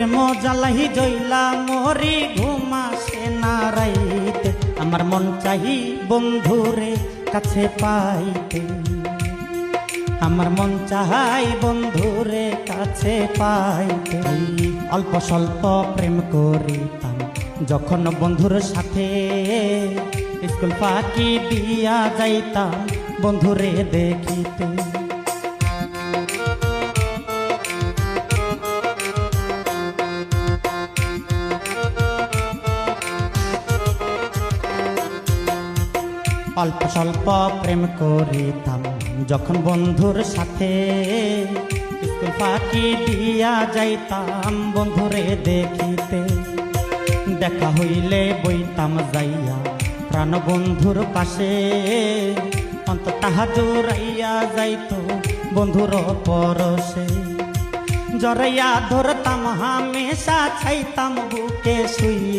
মজালাহি জইলা মরি ঘুমাসে না রাইতে, আমার মন চাহি বন্ধুরে কাছে পাইতে, আমার মন চাহাই বন্ধুরে কাছে পাইতে। অল্প স্বল্প প্রেম করিতাম যখন বন্ধুর সাথে, স্কুল ফাঁকি দিয়া যাইতাম বন্ধুরে দেখিতে। অল্প স্বল্প প্রেম করিতাম যখন বন্ধুর সাথে, স্কুল ফাঁকি দিয়া যাইতাম বন্ধুরে দেখিতে। দেখা হইলে বইতাম যাইয়া প্রাণ বন্ধুর পাশে, অন্তর তাহা জোরাইয়া যাইত বন্ধুর পরশে। জড়াইয়া ধরতাম হামেশা ছাইতাম বুকে শুইয়া